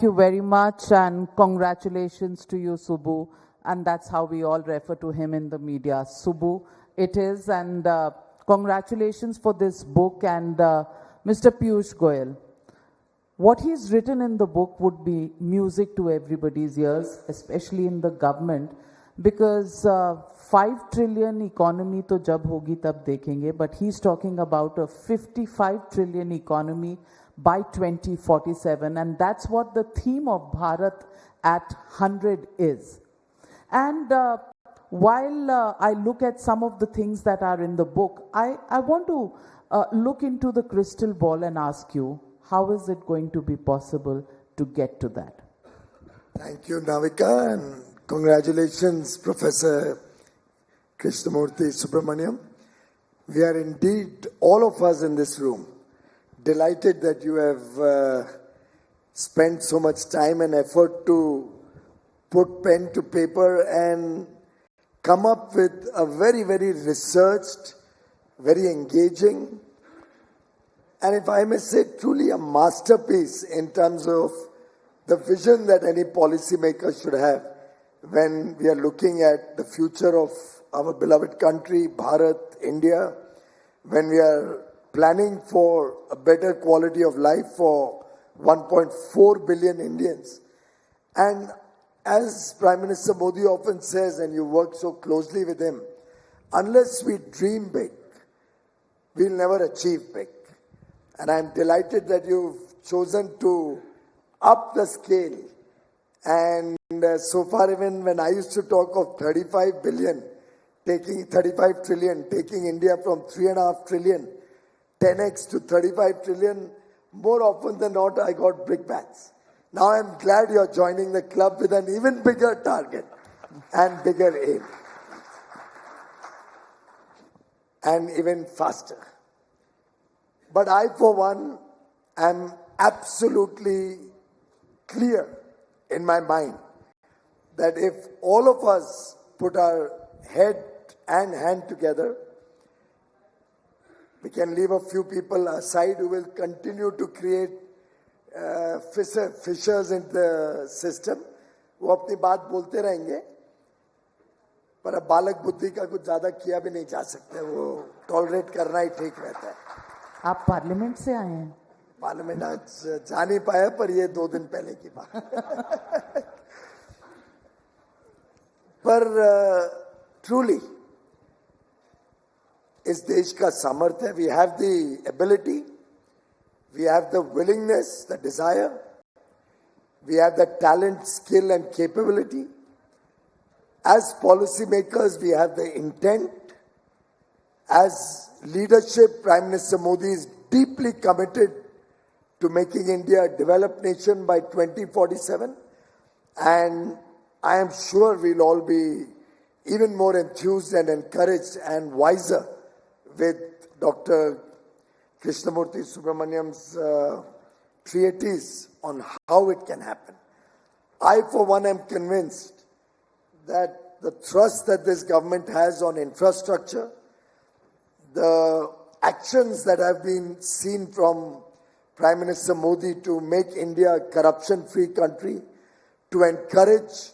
you very much and congratulations to you, Subbu. And that's how we all refer to him in the media. Subbu, it is. And congratulations for this book and Mr. Piyush Goyal. What he's written in the book would be music to everybody's ears, especially in the government, because 5 trillion economy to jab hogi tab dekhenge, but he's talking about a 55 trillion economy by 2047, and that's what the theme of Bharat at 100 is. And while I look at some of the things that are in the book, I want to look into the crystal ball and ask you, how is it going to be possible to get to that? Thank you, Navika, and congratulations, Professor Krishnamurthy V Subramanian. We are indeed, all of us in this room, delighted that you have spent so much time and effort to put pen to paper and come up with a very, very researched, very engaging, and if I may say, truly a masterpiece in terms of the vision that any policymaker should have when we are looking at the future of our beloved country, Bharat, India, when we are planning for a better quality of life for 1.4 billion Indians. And as Prime Minister Modi often says, and you work so closely with him, unless we dream big, we'll never achieve big. And I'm delighted that you've chosen to up the scale. And so far, even when I used to talk of 35 trillion, taking India from 3.5 trillion, 10x to 35 trillion, more often than not, I got brickbats. Now I'm glad you're joining the club with an even bigger target and bigger aim. And even faster. But I, for one, am absolutely clear in my mind that if all of us put our head and hand together, we can leave a few people aside who will continue to create fissures in the system. वो अपनी बात बोलते रहेंगे, पर अब बालक बुद्धि का कुछ ज्यादा किया भी नहीं जा सकता, वो टॉलरेट करना ही ठीक रहता है. आप पार्लियामेंट से आए हैं? पार्लियामेंट आज जा नहीं पाया, पर ये 2 दिन पहले की बात. पर truly, इस देश का सामर्थ्य, we have the ability, we have the willingness, the desire, we have the talent, skill and capability. As policymakers, we have the intent. As leadership, Prime Minister Modi is deeply committed to making India a developed nation by 2047. And I am sure we'll all be even more enthused and encouraged and wiser with Dr. Krishnamurthy Subramanian's treatise on how it can happen. I, for one, am convinced that the thrust that this government has on infrastructure, the actions that have been seen from Prime Minister Modi to make India a corruption-free country, to encourage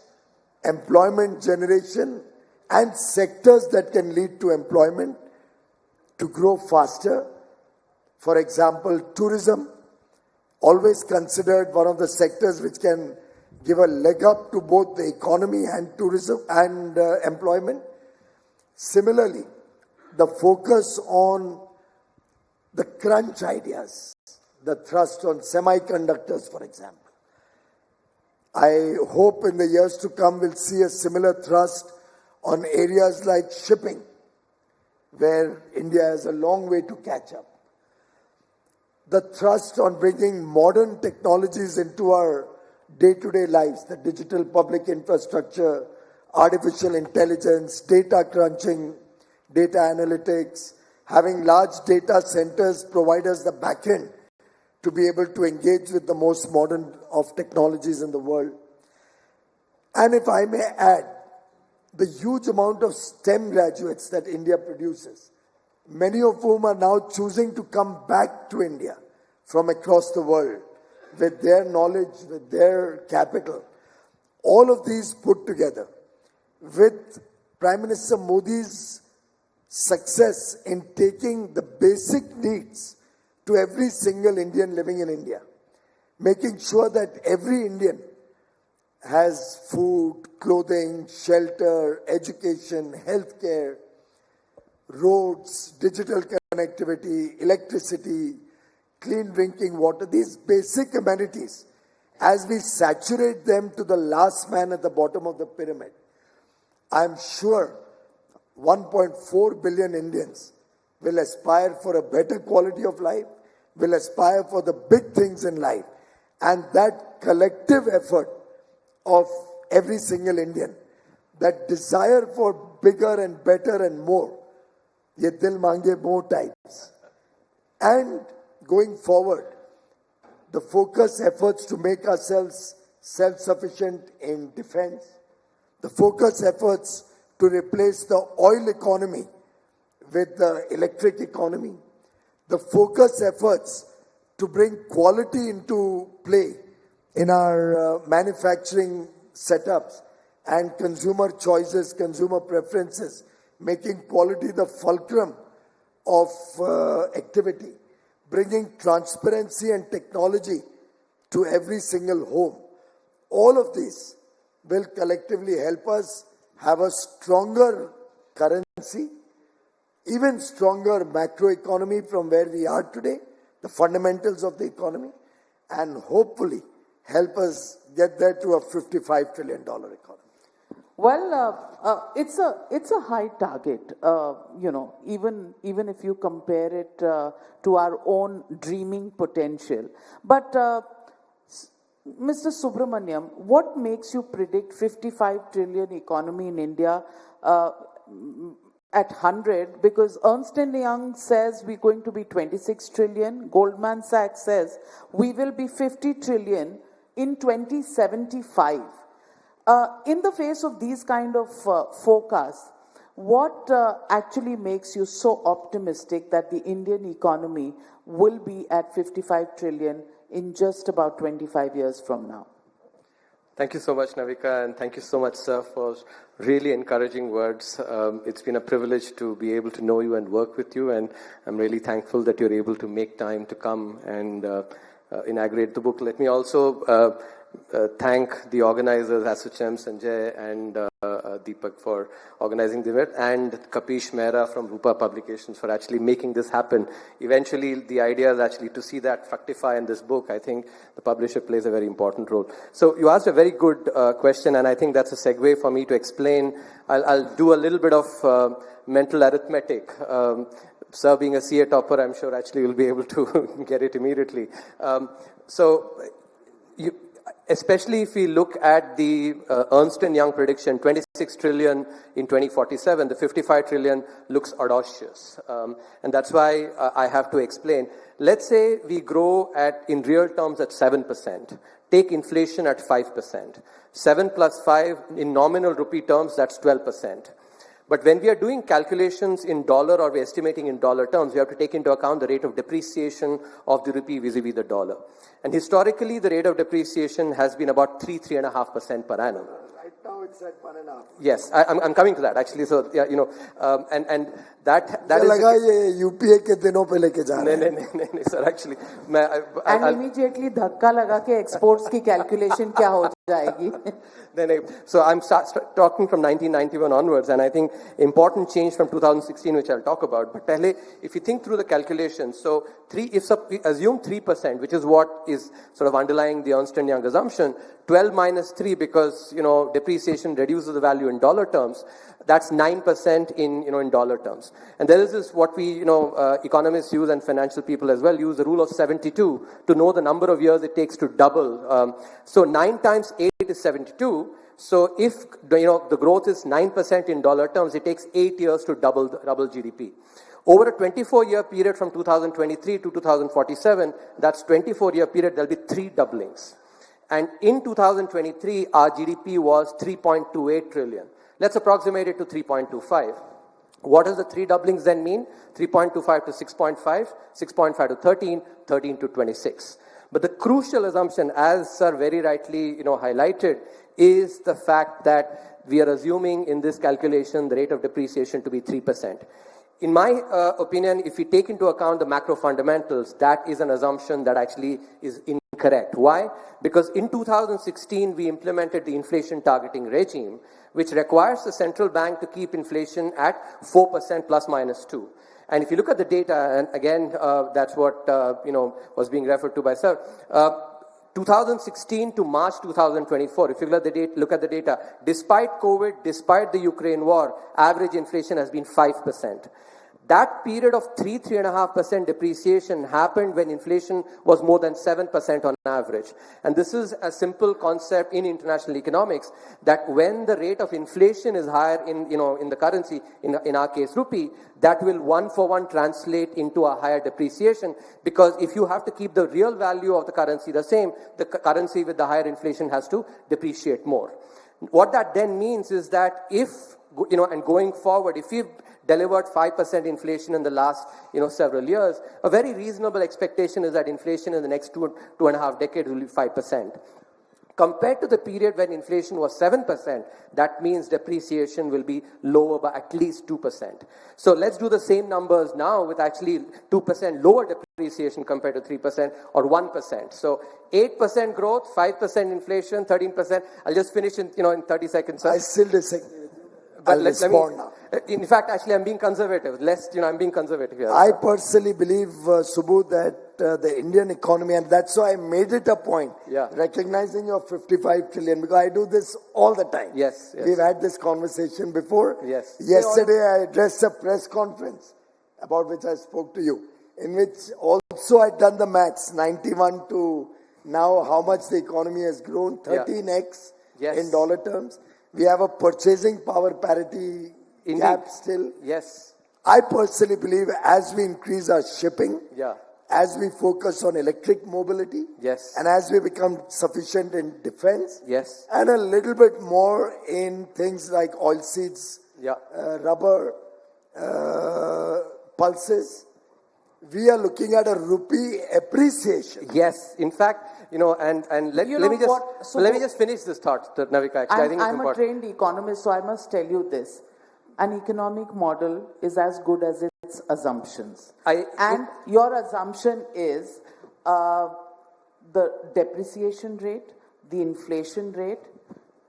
employment generation and sectors that can lead to employment to grow faster. For example, tourism, always considered one of the sectors which can give a leg up to both the economy and tourism and employment. Similarly, the focus on the crunch ideas, the thrust on semiconductors, for example. I hope in the years to come we'll see a similar thrust on areas like shipping, where India has a long way to catch up. The thrust on bringing modern technologies into our day-to-day lives, the digital public infrastructure, artificial intelligence, data crunching, data analytics, having large data centers provide us the backend to be able to engage with the most modern of technologies in the world. And if I may add, the huge amount of STEM graduates that India produces, many of whom are now choosing to come back to India from across the world, with their knowledge, with their capital, all of these put together, with Prime Minister Modi's success in taking the basic needs to every single Indian living in India, making sure that every Indian has food, clothing, shelter, education, healthcare, roads, digital connectivity, electricity, clean drinking water, these basic amenities, as we saturate them to the last man at the bottom of the pyramid, I'm sure 1.4 billion Indians will aspire for a better quality of life, will aspire for the big things in life. And that collective effort of every single Indian, that desire for bigger and better and more, ye dil mange more types. And going forward, the focus efforts to make ourselves self-sufficient in defense, the focus efforts to replace the oil economy with the electric economy, the focus efforts to bring quality into play in our manufacturing setups and consumer choices, consumer preferences, making quality the fulcrum of activity, bringing transparency and technology to every single home. All of these will collectively help us have a stronger currency, even stronger macroeconomy from where we are today, the fundamentals of the economy, and hopefully help us get there to a $55 trillion economy. Well, it's a high target, even if you compare it to our own dreaming potential. But Mr. Subramanian, what makes you predict 55 trillion economy in India at 100? Because Ernst & Young says we're going to be 26 trillion. Goldman Sachs says we will be 50 trillion in 2075. In the face of these kind of forecasts, what actually makes you so optimistic that the Indian economy will be at 55 trillion in just about 25 years from now? Thank you so much, Navika, and thank you so much, sir, for really encouraging words. It's been a privilege to be able to know you and work with you, and I'm really thankful that you're able to make time to come and inaugurate the book. Let me also thank the organizers, Asuchem, Sanjay, and Deepak for organizing the event, and Kapish Mehra from Rupa Publications for actually making this happen. Eventually, the idea is actually to see that fructify in this book. I think the publisher plays a very important role. So you asked a very good question, and I think that's a segue for me to explain. I'll do a little bit of mental arithmetic. Sir, being a CA topper, I'm sure actually you'll be able to get it immediately. Especially if we look at the Ernst & Young prediction, 26 trillion in 2047, the 55 trillion looks audacious. And that's why I have to explain. Let's say we grow in real terms at 7%. Take inflation at 5%. 7 plus 5 in nominal rupee terms, that's 12%. But when we are doing calculations in dollar or we're estimating in dollar terms, we have to take into account the rate of depreciation of the rupee vis-a-vis the dollar. And historically, the rate of depreciation has been about 3.5% per annum. Right now it's at 1.5. Yes, I'm coming to that actually. So yeah, and that is. लगा ये UPA के दिनों पे लेके जा रहे हैं. नहीं sir, actually. And immediately धक्का लगा के exports की calculation क्या हो जाएगी? So I'm talking from 1991 onwards, and I think important change from 2016, which I'll talk about. But pehle, if you think through the calculations, so if we assume 3%, which is what is sort of underlying the Ernst & Young assumption, 12 minus 3, because depreciation reduces the value in dollar terms, that's 9% in dollar terms. And there is this what we economists use and financial people as well use, the rule of 72 to know the number of years it takes to double. So 9 times 8 is 72. So if the growth is 9% in dollar terms, it takes 8 years to double GDP. Over a 24-year period from 2023 to 2047, that's 24-year period, there'll be 3 doublings. And in 2023, our GDP was 3.28 trillion. Let's approximate it to 3.25. What does the 3 doublings then mean? 3.25 to 6.5, 6.5 to 13, 13 to 26. But the crucial assumption, as Sir very rightly highlighted, is the fact that we are assuming in this calculation the rate of depreciation to be 3%. In my opinion, if we take into account the macro fundamentals, that is an assumption that actually is incorrect. Why? Because in 2016, we implemented the inflation targeting regime, which requires the central bank to keep inflation at 4% plus minus 2. And if you look at the data, and again, that's what was being referred to by Sir, 2016 to March 2024, if you look at the data, despite COVID, despite the Ukraine war, average inflation has been 5%. That period of 3.5% depreciation happened when inflation was more than 7% on average. And this is a simple concept in international economics, that when the rate of inflation is higher in the currency, in our case rupee, that will one for one translate into a higher depreciation, because if you have to keep the real value of the currency the same, the currency with the higher inflation has to depreciate more. What that then means is that if, and going forward, if we've delivered 5% inflation in the last, several years, a very reasonable expectation is that inflation in the next two and a half decades will be 5%. Compared to the period when inflation was 7%, that means depreciation will be lower by at least 2%. So let's do the same numbers now with actually 2% lower depreciation compared to 3% or 1%. So 8% growth, 5% inflation, 13%. I'll just finish in 30 seconds. Sir. I still disagree. But let me, in fact, actually, I'm being conservative. I'm being conservative here. I personally believe, Subbu, that the Indian economy, and that's why I made it a point, recognizing your 55 trillion, because I do this all the time. Yes. We've had this conversation before. Yes. Yesterday, I addressed a press conference about which I spoke to you, in which also I'd done the maths, 91 to now how much the economy has grown, 13x in dollar terms. We have a purchasing power parity gap still. Yes. I personally believe as we increase our shipping, as we focus on electric mobility, and as we become sufficient in defense, and a little bit more in things like oilseeds, rubber, pulses, we are looking at a rupee appreciation. Yes, in fact, let me just finish this thought, Navika. Actually, I think it's important. I'm a trained economist, so I must tell you this. An economic model is as good as its assumptions. And your assumption is the depreciation rate, the inflation rate.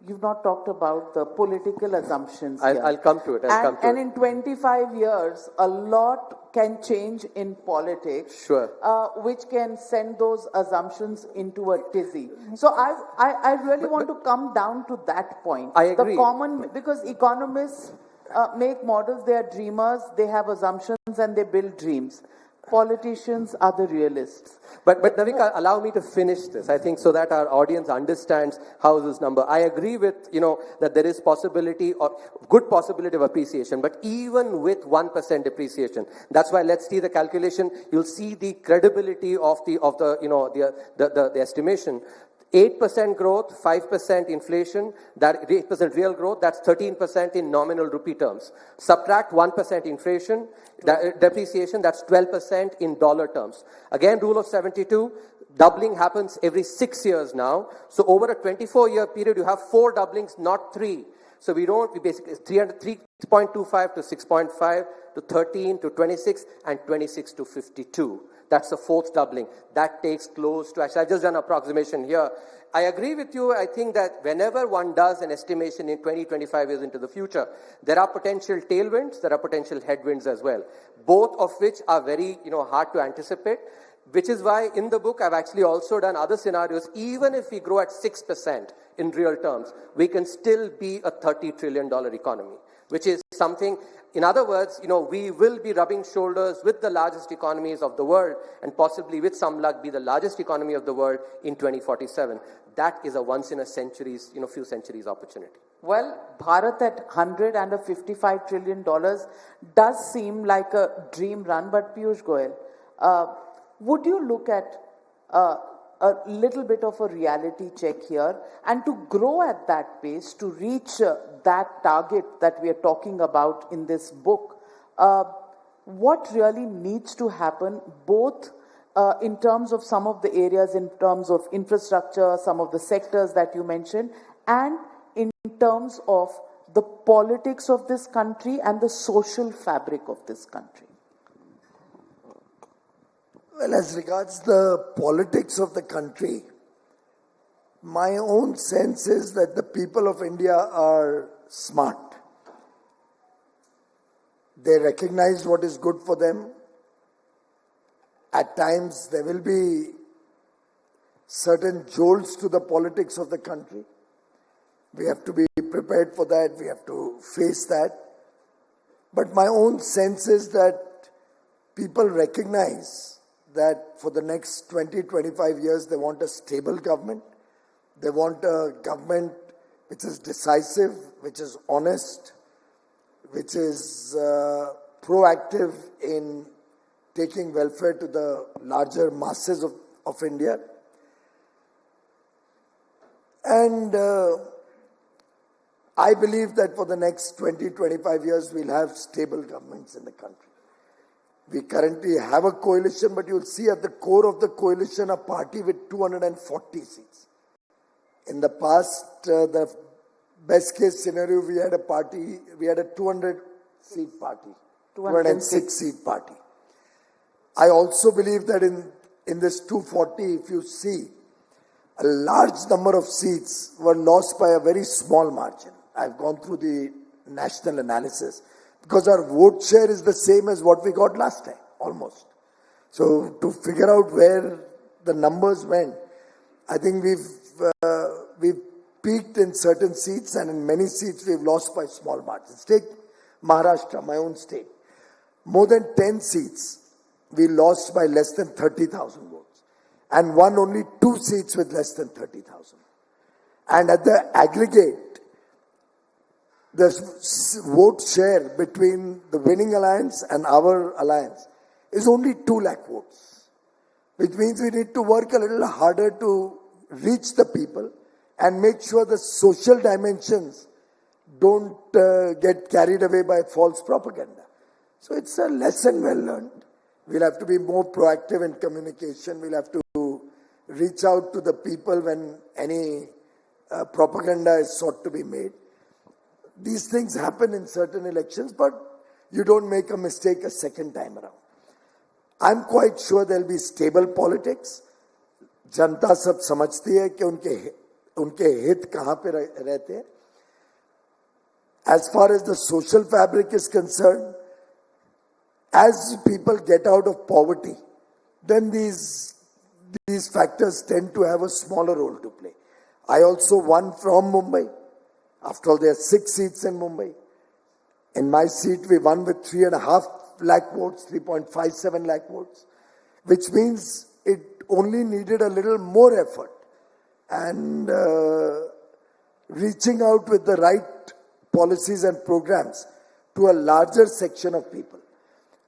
You've not talked about the political assumptions here. I'll come to it. And in 25 years, a lot can change in politics, which can send those assumptions into a tizzy. So I really want to come down to that point. I agree. Because economists make models, they are dreamers, they have assumptions and they build dreams. Politicians are the realists. But Navika, allow me to finish this, I think, so that our audience understands how this number. I agree with, that there is good possibility of appreciation, but even with 1% depreciation, that's why let's see the calculation, you'll see the credibility of the estimation. 8% growth, 5% inflation, that 8% real growth, that's 13% in nominal rupee terms. Subtract 1% inflation, depreciation, that's 12% in dollar terms. Again, rule of 72, doubling happens every 6 years now. So over a 24-year period, you have 4 doublings, not 3. So we basically, 3.25 to 6.5 to 13 to 26 and 26 to 52. That's the 4th doubling. That takes close to, actually, I've just done an approximation here. I agree with you. I think that whenever one does an estimation in 20, 25 years into the future, there are potential tailwinds, there are potential headwinds as well, both of which are very, hard to anticipate, which is why in the book, I've actually also done other scenarios. Even if we grow at 6% in real terms, we can still be a $30 trillion economy, which is something. In other words, we will be rubbing shoulders with the largest economies of the world and possibly with some luck be the largest economy of the world in 2047. That is a once in a centuries, few centuries opportunity. Well, Bharat at $155 trillion does seem like a dream run, but Piyush Goyal, would you look at a little bit of a reality check here, and to grow at that pace, to reach that target that we are talking about in this book, what really needs to happen both in terms of some of the areas, in terms of infrastructure, some of the sectors that you mentioned, and in terms of the politics of this country and the social fabric of this country? Well, as regards the politics of the country, my own sense is that the people of India are smart. They recognize what is good for them. At times, there will be certain jolts to the politics of the country. We have to be prepared for that. We have to face that. But my own sense is that people recognize that for the next 20, 25 years, they want a stable government. They want a government which is decisive, which is honest, which is proactive in taking welfare to the larger masses of India. And I believe that for the next 20, 25 years, we'll have stable governments in the country. We currently have a coalition, but you'll see at the core of the coalition a party with 240 seats. In the past, the best case scenario, we had a 200-seat party, 206-seat party. I also believe that in this 240, if you see, a large number of seats were lost by a very small margin. I've gone through the national analysis because our vote share is the same as what we got last time, almost. So to figure out where the numbers went, I think we've peaked in certain seats, and in many seats we've lost by small margins. Take Maharashtra, my own state. More than 10 seats we lost by less than 30,000 votes, and won only 2 seats with less than 30,000. And at the aggregate, the vote share between the winning alliance and our alliance is only 2 lakh votes, which means we need to work a little harder to reach the people and make sure the social dimensions don't get carried away by false propaganda. So it's a lesson well learned. We'll have to be more proactive in communication. We'll have to reach out to the people when any propaganda is sought to be made. These things happen in certain elections, but you don't make a mistake a second time around. I'm quite sure there'll be stable politics. जनता सब समझती है कि उनके हित कहाँ पे रहते हैं. As far as the social fabric is concerned, as people get out of poverty, then these factors tend to have a smaller role to play. I also won from Mumbai. After all, there are 6 seats in Mumbai. In my seat, we won with 3.5 lakh votes, 3.57 lakh votes, which means it only needed a little more effort and reaching out with the right policies and programs to a larger section of people.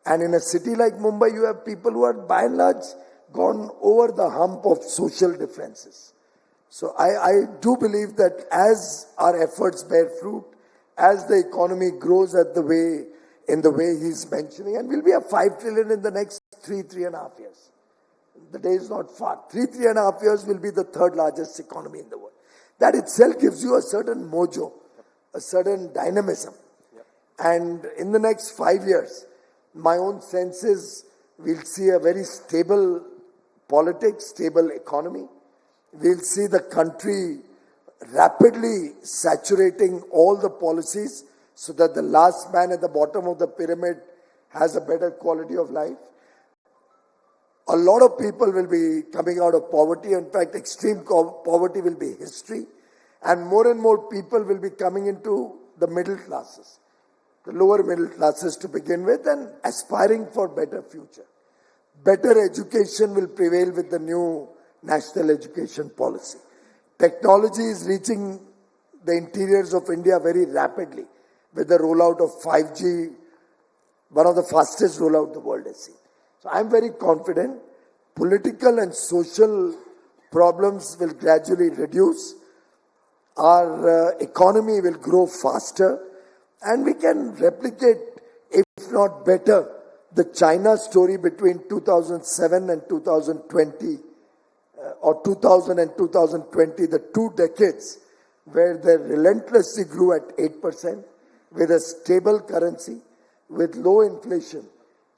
And in a city like Mumbai, you have people who are by and large gone over the hump of social differences. So I do believe that as our efforts bear fruit, as the economy grows in the way he's mentioning, and we'll be at 5 trillion in the next 3.5 years. The day is not far. 3.5 years will be the 3rd largest economy in the world. That itself gives you a certain mojo, a certain dynamism. Yep. And in the next 5 years, my own sense is we'll see a very stable politics, stable economy. We'll see the country rapidly saturating all the policies so that the last man at the bottom of the pyramid has a better quality of life. A lot of people will be coming out of poverty. In fact, extreme poverty will be history. And more people will be coming into the middle classes, the lower middle classes to begin with, and aspiring for better future. Better education will prevail with the new national education policy. Technology is reaching the interiors of India very rapidly with the rollout of 5G, one of the fastest rollout the world has seen. So I'm very confident political and social problems will gradually reduce. Our economy will grow faster, and we can replicate, if not better, the China story between 2007 and 2020, or 2000 and 2020, the 2 decades where they relentlessly grew at 8% with a stable currency, with low inflation.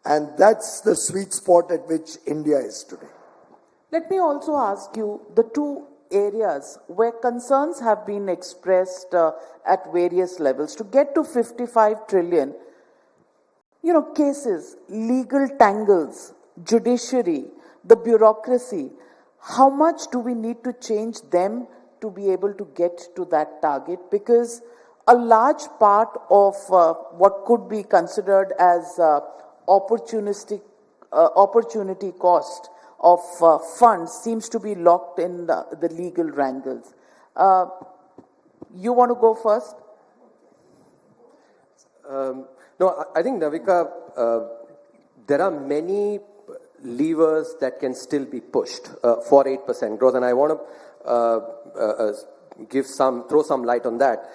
And that's the sweet spot at which India is today. Let me also ask you the two areas where concerns have been expressed at various levels. To get to 55 trillion, cases, legal tangles, judiciary, the bureaucracy, how much do we need to change them to be able to get to that target? Because a large part of what could be considered as opportunity cost of funds seems to be locked in the legal wrangles. You want to go first? No, I think, Navika, there are many levers that can still be pushed for 8% growth, and I want to throw some light on that.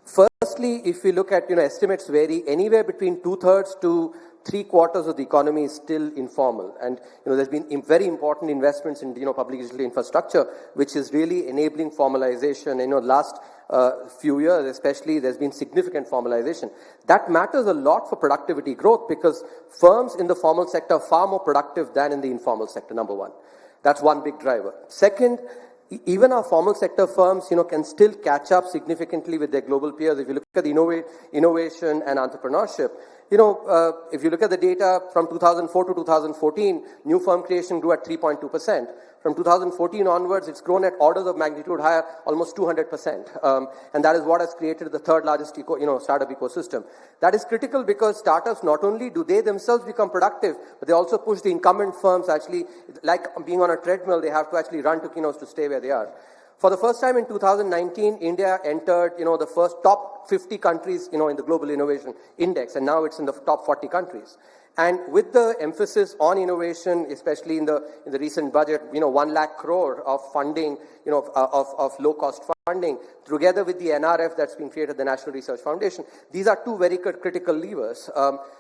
Firstly, if we look at, estimates vary anywhere between 2/3 to 3/4 of the economy is still informal. And, there's been very important investments in, public digital infrastructure, which is really enabling formalization. Last few years, especially, there's been significant formalization. That matters a lot for productivity growth because firms in the formal sector are far more productive than in the informal sector, number one. That's one big driver. Second, even our formal sector firms, can still catch up significantly with their global peers. If you look at the innovation and entrepreneurship, if you look at the data from 2004 to 2014, new firm creation grew at 3.2%. From 2014 onwards, it's grown at orders of magnitude higher, almost 200%. And that is what has created the third largest startup ecosystem. That is critical because startups, not only do they themselves become productive, but they also push the incumbent firms actually, like being on a treadmill, they have to actually run to stay where they are. For the first time in 2019, India entered, the first top 50 countries, in the Global Innovation Index, and now it's in the top 40 countries. And with the emphasis on innovation, especially in the recent budget, 1 lakh crore of funding, of low-cost funding, together with the NRF that's been created, the National Research Foundation, these are two very critical levers.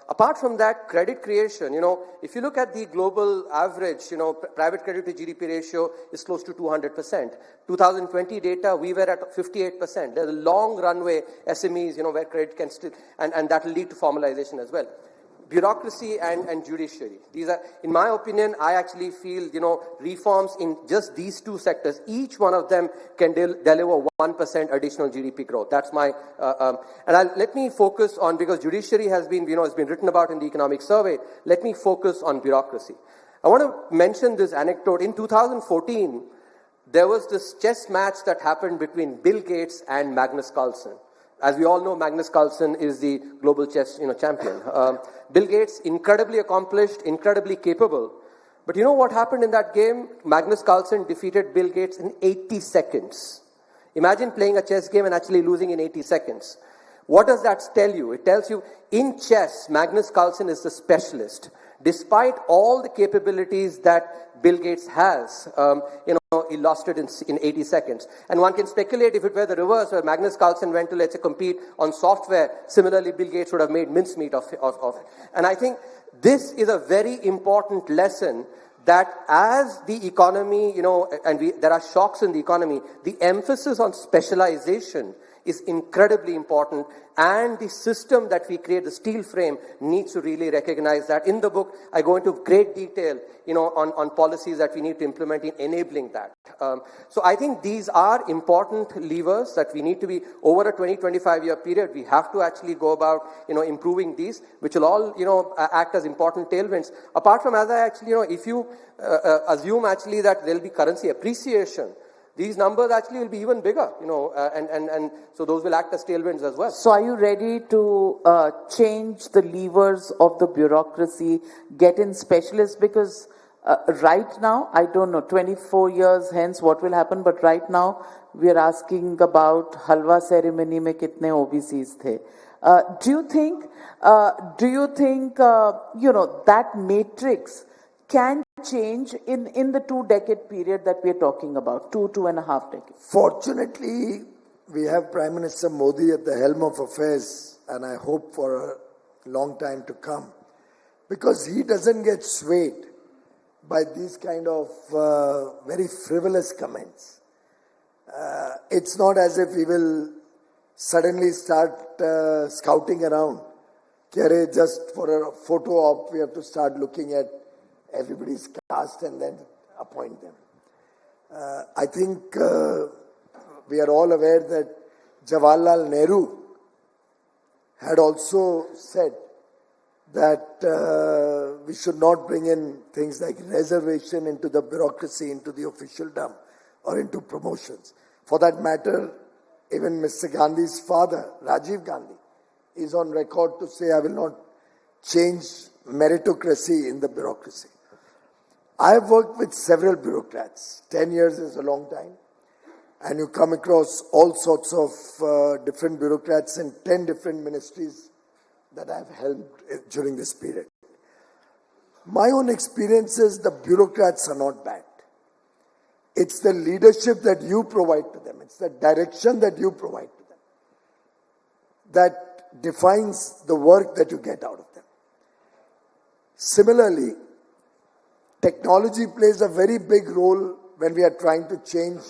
Apart from that, credit creation, if you look at the global average, private credit to GDP ratio is close to 200%. 2020 data, we were at 58%. There's a long runway, SMEs, where credit can still, and that will lead to formalization as well. Bureaucracy and judiciary. These are, in my opinion, I actually feel, reforms in just these two sectors, each one of them can deliver 1% additional GDP growth. That's my, let me focus on, because judiciary has been, has been written about in the economic survey, let me focus on bureaucracy. I want to mention this anecdote. In 2014, there was this chess match that happened between Bill Gates and Magnus Carlsen. As we all know, Magnus Carlsen is the global chess champion. Bill Gates, incredibly accomplished, incredibly capable. But you know what happened in that game? Magnus Carlsen defeated Bill Gates in 80 seconds. Imagine playing a chess game and actually losing in 80 seconds. What does that tell you? It tells you, in chess, Magnus Carlsen is the specialist. Despite all the capabilities that Bill Gates has, he lost it in 80 seconds. And one can speculate if it were the reverse, where Magnus Carlsen went to, let's say, compete on software, similarly, Bill Gates would have made mincemeat of. And I think this is a very important lesson that as the economy, there are shocks in the economy, the emphasis on specialization is incredibly important, and the system that we create, the steel frame, needs to really recognize that. In the book, I go into great detail, on policies that we need to implement in enabling that. So I think these are important levers that we need to be, over a 20-25 year period, we have to actually go about, improving these, which will all, act as important tailwinds. Apart from, as I actually, if you assume actually that there will be currency appreciation, these numbers actually will be even bigger, and so those will act as tailwinds as well. So are you ready to change the levers of the bureaucracy, get in specialists? Because right now, I don't know, 24 years hence what will happen, but right now we are asking about halwa ceremony mein kitne OBCs the. Do you think, that matrix can change in the 2-decade period that we are talking about, 2.5 decades? Fortunately, we have Prime Minister Modi at the helm of affairs, and I hope for a long time to come. because he doesn't get swayed by these kind of very frivolous comments. It's not as if he will suddenly start scouting around. Just for a photo op, we have to start looking at everybody's caste and then appoint them. I think we are all aware that Jawaharlal Nehru had also said that we should not bring in things like reservation into the bureaucracy, into the officialdom, or into promotions. For that matter, even Mr. Gandhi's father, Rajiv Gandhi, is on record to say, I will not change meritocracy in the bureaucracy. I have worked with several bureaucrats. 10 years is a long time. And you come across all sorts of different bureaucrats in 10 different ministries that I have helped during this period. My own experience is the bureaucrats are not bad. It's the leadership that you provide to them. It's the direction that you provide to them that defines the work that you get out of them. Similarly, technology plays a very big role when we are trying to change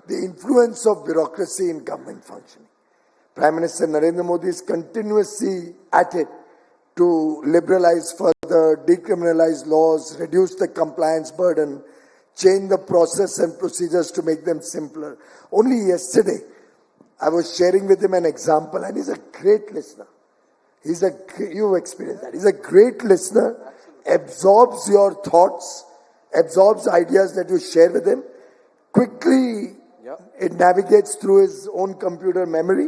the influence of bureaucracy in government functioning. Prime Minister Narendra Modi is continuously at it to liberalize further, decriminalize laws, reduce the compliance burden, change the process and procedures to make them simpler. Only yesterday, I was sharing with him an example, and he's a great listener. You experience that. He's a great listener, absorbs your thoughts, absorbs ideas that you share with him. Quickly, it navigates through his own computer memory,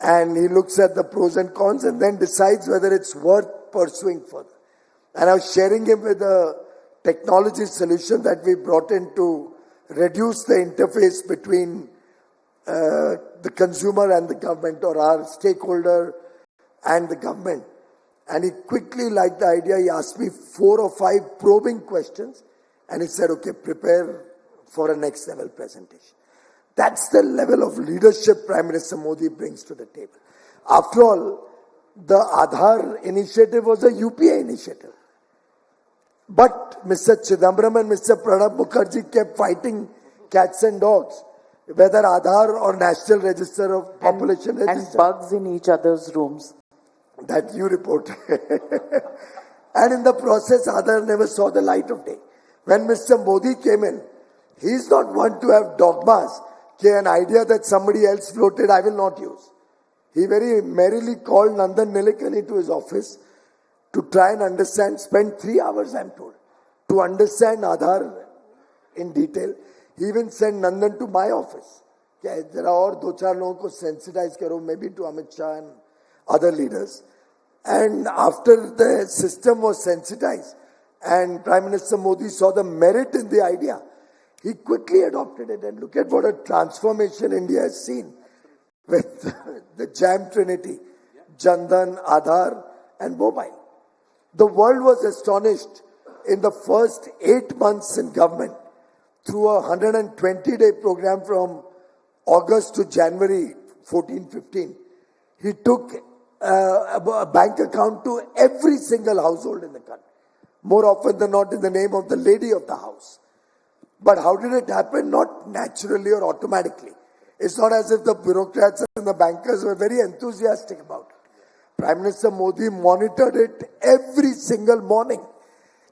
and he looks at the pros and cons and then decides whether it's worth pursuing further. And I was sharing him with a technology solution that we brought in to reduce the interface between the consumer and the government, or our stakeholder and the government. And he quickly liked the idea. He asked me 4 or 5 probing questions, and he said, okay, prepare for a next level presentation. That's the level of leadership Prime Minister Modi brings to the table. After all, the Aadhaar initiative was a UPA initiative. But Mr. Chidambaram and Mr. Pranab Mukherjee kept fighting cats and dogs, whether Aadhaar or National Register of Population Register. And bugs in each other's rooms. That you reported. And in the process, Aadhaar never saw the light of day. When Mr. Modi came in, he's not one to have dogmas. An idea that somebody else floated, I will not use. He very merrily called Nandan Nilekani to his office to try and understand, spent 3 hours, I'm told, to understand Aadhaar in detail. He even sent Nandan to my office. There are 2-4 लोगों को sensitize करो, maybe to Amit Shah and other leaders. And after the system was sensitized and Prime Minister Modi saw the merit in the idea, he quickly adopted it. And look at what a transformation India has seen with the Jam Trinity, Jandan, Aadhaar and mobile. The world was astonished in the first 8 months in government through a 120-day program from August to January 14-15. He took a bank account to every single household in the country. More often than not in the name of the lady of the house. But how did it happen? Not naturally or automatically. It's not as if the bureaucrats and the bankers were very enthusiastic about it. Prime Minister Modi monitored it every single morning.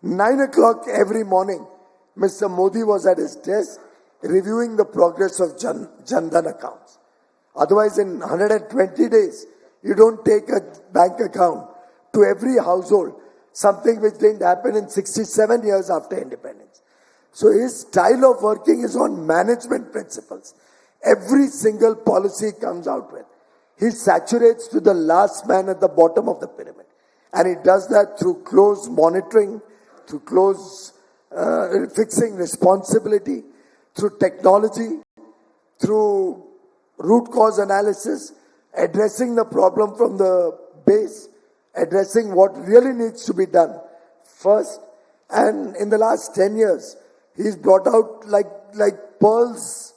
9 o'clock every morning, Mr. Modi was at his desk reviewing the progress of Jandan accounts. Otherwise, in 120 days, you don't take a bank account to every household, something which didn't happen in 67 years after independence. So his style of working is on management principles. Every single policy he comes out with, he saturates to the last man at the bottom of the pyramid. And he does that through close monitoring, through close fixing responsibility, through technology, through root cause analysis, addressing the problem from the base, addressing what really needs to be done first. And in the last 10 years, he's brought out like pearls,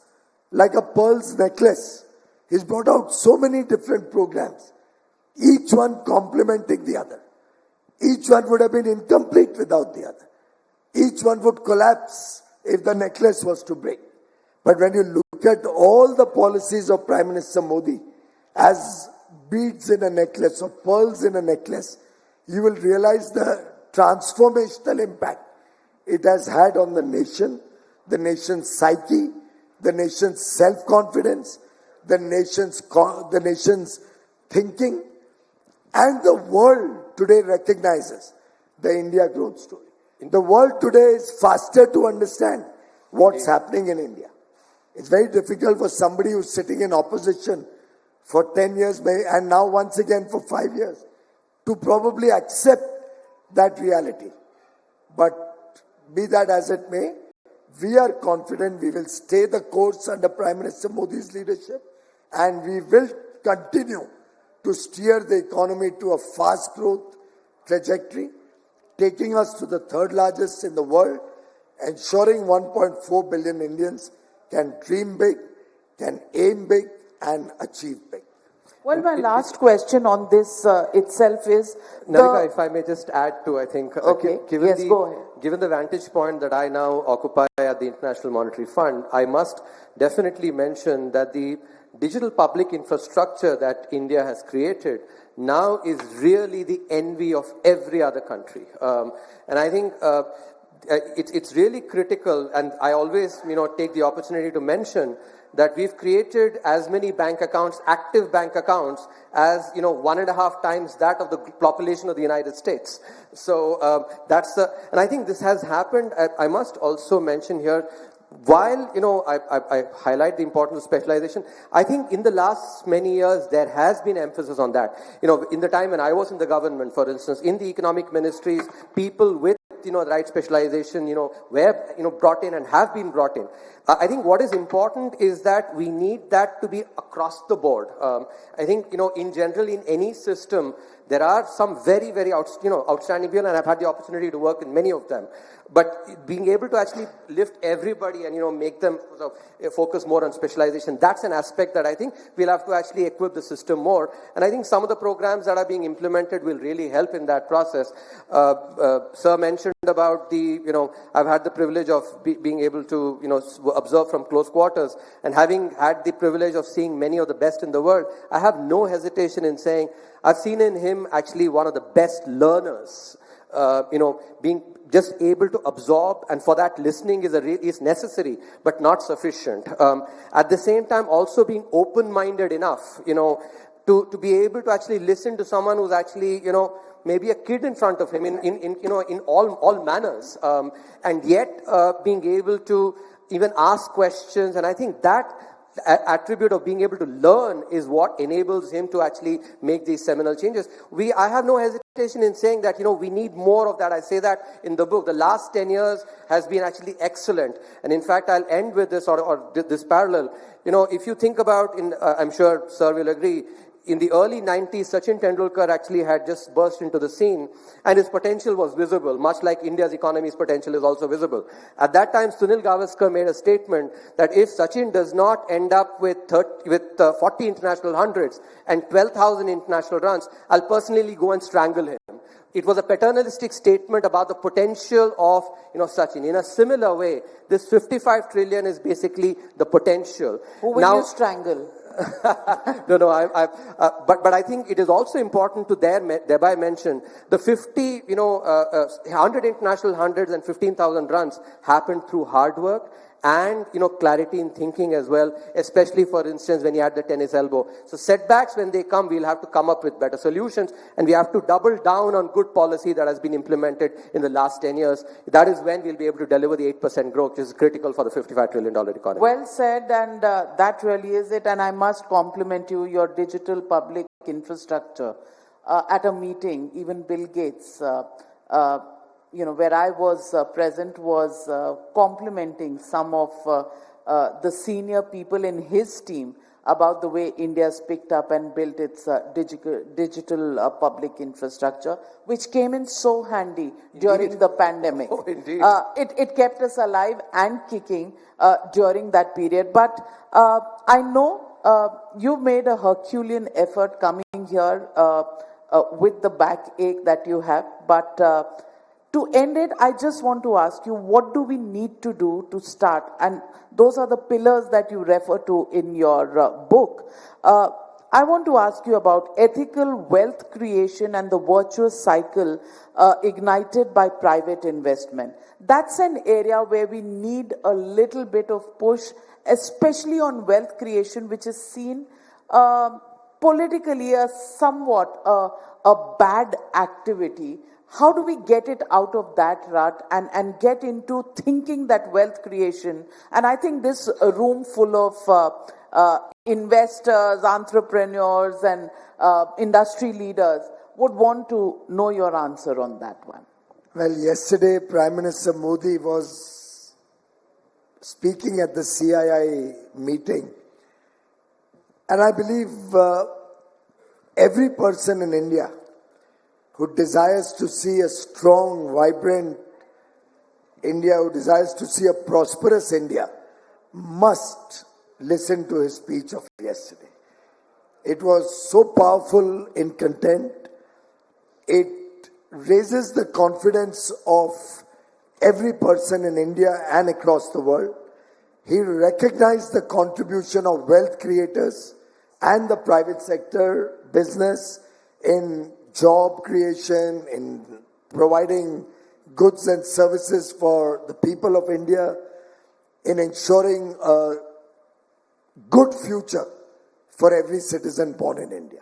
like a pearls necklace. He's brought out so many different programs, each one complementing the other. Each one would have been incomplete without the other. Each one would collapse if the necklace was to break. But when you look at all the policies of Prime Minister Modi as beads in a necklace or pearls in a necklace, you will realize the transformational impact it has had on the nation's psyche, the nation's self-confidence, the nation's thinking, and the world today recognizes the India growth story. The world today is faster to understand what's happening in India. It's very difficult for somebody who's sitting in opposition for 10 years and now once again for 5 years to probably accept that reality. But be that as it may, we are confident we will stay the course under Prime Minister Modi's leadership, and we will continue to steer the economy to a fast growth trajectory, taking us to the third largest in the world, ensuring 1.4 billion Indians can dream big, can aim big, and achieve big. Well, my last question on this itself is... Navika, if I may just add to, I think, okay. Yes, go ahead. Given the vantage point that I now occupy at the International Monetary Fund, I must definitely mention that the digital public infrastructure that India has created now is really the envy of every other country. And I think it's really critical, and I always, take the opportunity to mention that we've created as many bank accounts, active bank accounts, as 1.5 times that of the population of the United States. So and I think this has happened. I must also mention here, while I highlight the importance of specialization, I think in the last many years there has been emphasis on that. In the time when I was in the government, for instance, in the economic ministries, people with the right specialization, were brought in and have been brought in. I think what is important is that we need that to be across the board. I think in general, in any system, there are some very, very outstanding people, and I've had the opportunity to work in many of them. But being able to actually lift everybody and make them focus more on specialization, that's an aspect that I think we'll have to actually equip the system more. And I think some of the programs that are being implemented will really help in that process. Sir mentioned about I've had the privilege of being able to observe from close quarters, and having had the privilege of seeing many of the best in the world, I have no hesitation in saying I've seen in him actually one of the best learners. Being just able to absorb, and for that listening is necessary, but not sufficient. At the same time, also being open-minded enough, to be able to actually listen to someone who's actually, maybe a kid in front of him in all manners, and yet being able to even ask questions. And I think that attribute of being able to learn is what enables him to actually make these seminal changes. I have no hesitation in saying that, we need more of that. I say that in the book. The last 10 years has been actually excellent. And in fact, I'll end with this or this parallel. If you think about, I'm sure Sir will agree, in the early 90s, Sachin Tendulkar actually had just burst into the scene, and his potential was visible, much like India's economy's potential is also visible. At that time, Sunil Gavaskar made a statement that if Sachin does not end up with 40 international hundreds and 12,000 international runs, I'll personally go and strangle him. It was a paternalistic statement about the potential of Sachin. In a similar way, this 55 trillion is basically the potential. Who will you strangle? No, but I think it is also important to thereby mention the 100 international hundreds and 15,000 runs happened through hard work and clarity in thinking as well, especially for instance when you had the tennis elbow. So setbacks, when they come, we'll have to come up with better solutions, and we have to double down on good policy that has been implemented in the last 10 years. That is when we'll be able to deliver the 8% growth, which is critical for the $55 trillion economy. Well said, and that really is it. And I must compliment you, your digital public infrastructure. At a meeting, even Bill Gates, where I was present, was complimenting some of the senior people in his team about the way India's picked up and built its digital public infrastructure, which came in so handy during the pandemic. Oh, indeed. It kept us alive and kicking during that period. But I know you made a Herculean effort coming here with the backache that you have. But to end it, I just want to ask you, what do we need to do to start? And those are the pillars that you refer to in your book. I want to ask you about ethical wealth creation and the virtuous cycle ignited by private investment. That's an area where we need a little bit of push, especially on wealth creation, which is seen politically as somewhat a bad activity. How do we get it out of that rut and get into thinking that wealth creation? And I think this room full of investors, entrepreneurs, and industry leaders would want to know your answer on that one. Well, yesterday, Prime Minister Modi was speaking at the CII meeting. And I believe every person in India who desires to see a strong, vibrant India, who desires to see a prosperous India, must listen to his speech of yesterday. It was so powerful in content. It raises the confidence of every person in India and across the world. He recognized the contribution of wealth creators and the private sector, business, in job creation, in providing goods and services for the people of India, in ensuring a good future for every citizen born in India.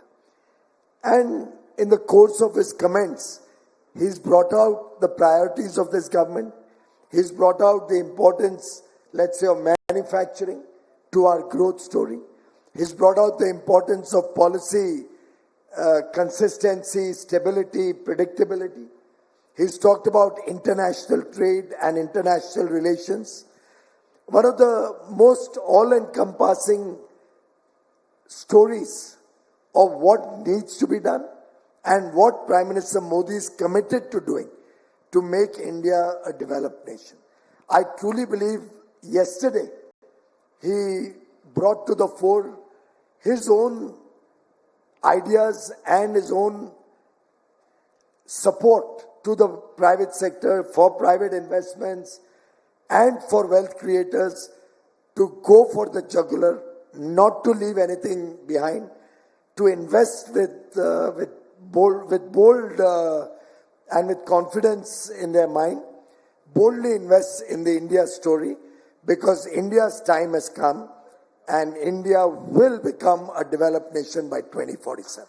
And in the course of his comments, he's brought out the priorities of this government. He's brought out the importance, let's say, of manufacturing to our growth story. He's brought out the importance of policy consistency, stability, predictability. He's talked about international trade and international relations. One of the most all-encompassing stories of what needs to be done and what Prime Minister Modi is committed to doing to make India a developed nation. I truly believe yesterday he brought to the fore his own ideas and his own support to the private sector for private investments and for wealth creators to go for the jugular, not to leave anything behind, to invest with bold and with confidence in their mind, boldly invest in the India story, because India's time has come and India will become a developed nation by 2047.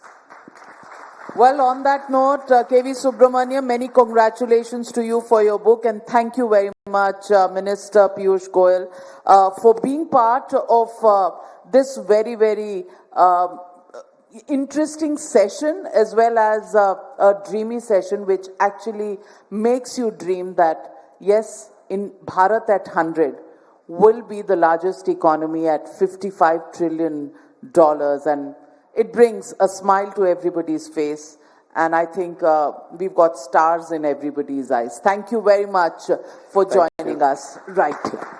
Well, on that note, KV Subramanian, many congratulations to you for your book, and thank you very much, Minister Piyush Goyal, for being part of this very, very interesting session, as well as a dreamy session, which actually makes you dream that, yes, in Bharat at 100 will be the largest economy at $55 trillion, and it brings a smile to everybody's face, and I think we've got stars in everybody's eyes. Thank you very much for joining us right here.